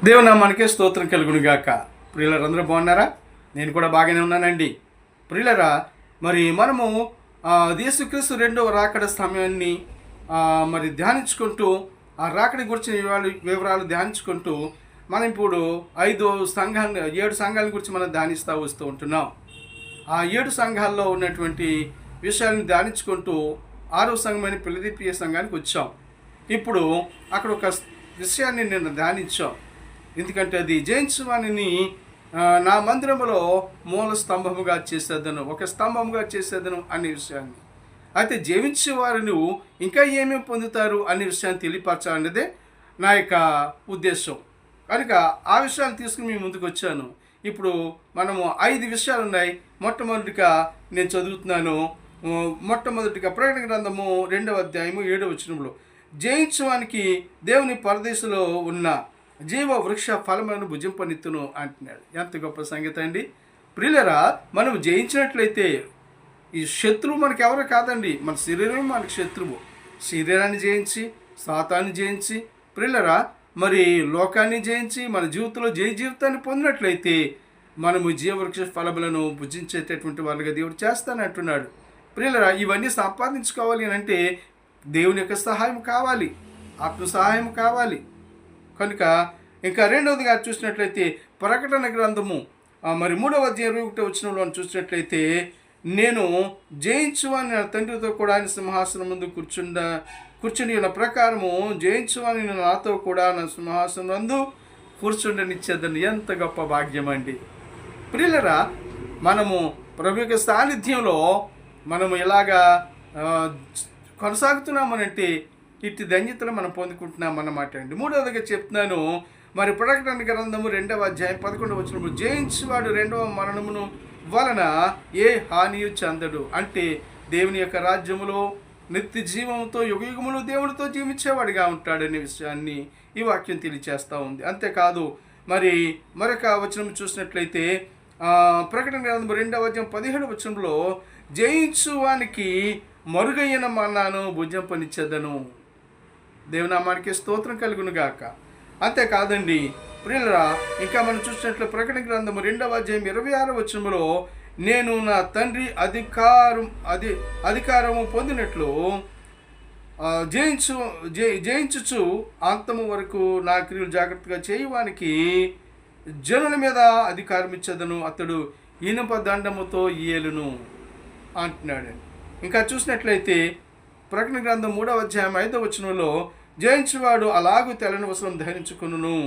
దేవునామానికే స్తోత్రం కలుగునుగాక. ప్రియులరందరూ బాగున్నారా? నేను కూడా బాగానే ఉన్నానండి. ప్రియులరా, మరి మనము యేసుక్రీస్తు రెండవ రాకడ సమయాన్ని మరి ధ్యానించుకుంటూ, ఆ రాకడి గురించి వివరాలు ధ్యానించుకుంటూ, మనం ఇప్పుడు 7 సంఘాల గురించి మనం ధ్యానిస్తూ వస్తూ ఉంటున్నాం. ఆ 7 సంఘాల్లో ఉన్నటువంటి విషయాలను ధ్యానించుకుంటూ 6వ సంఘమైన ఫిలదెల్ఫియ సంఘానికి వచ్చాం. ఇప్పుడు అక్కడ ఒక విషయాన్ని నేను ధ్యానించాం. ఎందుకంటే అది జయించువానిని నా మందిరంలో మూల స్తంభముగా చేసేదను, ఒక స్తంభముగా చేసేదను అనే విషయాన్ని, అయితే జీవించే వారు ఇంకా ఏమేమి పొందుతారు అనే విషయాన్ని తెలియపరచాలన్నదే నా యొక్క ఉద్దేశం. కనుక ఆ విషయాన్ని తీసుకుని మీ ముందుకు వచ్చాను. ఇప్పుడు మనము 5 విషయాలు ఉన్నాయి. మొట్టమొదటిగా నేను చదువుతున్నాను. మొట్టమొదటిగా ప్రకటన గ్రంథము 2వ అధ్యాయము 7వ వచనంలో, జయించువానికి దేవుని పరదేశంలో ఉన్న జీవ వృక్ష ఫలములను భుజింపనిత్తును అంటున్నాడు. ఎంత గొప్ప సంగతి అండి. ప్రియులరా, మనం జయించినట్లయితే ఈ శత్రువు మనకి ఎవరు కాదండి, మన శరీరమే మనకి శత్రువు. శరీరాన్ని జయించి, సాతాన్ని జయించి, ప్రియులరా, మరి లోకాన్ని జయించి మన జీవితంలో జీవితాన్ని పొందినట్లయితే మనము జీవవృక్ష ఫలములను భుజించేటటువంటి వాళ్ళుగా దేవుడు చేస్తానంటున్నాడు. ప్రియులరా, ఇవన్నీ సంపాదించుకోవాలి అని అంటే దేవుని యొక్క సహాయం కావాలి, ఆత్మ సహాయం కావాలి. కనుక ఇంకా రెండవదిగా చూసినట్లయితే ప్రకటన గ్రంథము మరి 3వ అధ్యాయం 21వ వచనంలో చూసినట్లయితే, నేను జయించువాని నా తండ్రితో కూడా ఆయన సింహాసనం ముందు కూర్చుని ఉన్న ప్రకారము జయించువాని నాతో కూడా నా సింహాసనం నందు కూర్చుండనిచ్చేదని. ఎంత గొప్ప భాగ్యం అండి. ప్రియులరా, మనము ప్రభు యొక్క సాన్నిధ్యంలో మనము ఇలాగా కొనసాగుతున్నామనంటే ఇట్టి ధన్యతలు మనం పొందుకుంటున్నామన్నమాట అండి. మూడవదిగా చెప్తున్నాను, మరి ప్రకటన గ్రంథము 2వ అధ్యాయం 11వ వచనము, జయించువాడు రెండవ మరణమును వలన ఏ హానియు చెందడు. అంటే దేవుని యొక్క రాజ్యములో నిత్య జీవంతో యుగయుగములు దేవుడితో జీవించేవాడిగా ఉంటాడనే విషయాన్ని ఈ వాక్యం తెలియచేస్తూ ఉంది. అంతేకాదు, మరి మరొక వచనం చూసినట్లయితే ప్రకటన గ్రంథము 2వ అధ్యాయం 17వ వచనంలో, జయించువానికి మరుగైన మన్నాను భుజింపనిచ్చేదను. దేవునామానికి స్తోత్రం కలుగునుగాక. అంతేకాదండి ప్రియులరా, ఇంకా మనం చూసినట్లు ప్రకటన గ్రంథము 2వ అధ్యాయం 26వ వచనంలో, నేను నా తండ్రి అధికారము పొందినట్లు జయించుచు అంతము వరకు నా క్రియలు జాగ్రత్తగా చేయవానికి జనుల మీద అధికారం ఇచ్చేదను, అతడు ఇనుప దండముతో ఏలును అంటున్నాడు. ఇంకా చూసినట్లయితే ప్రకటన గ్రంథం 3వ అధ్యాయం 5వ వచనంలో, జయించువాడు అలాగూ తెల్లని వస్త్రం ధరించుకొనును,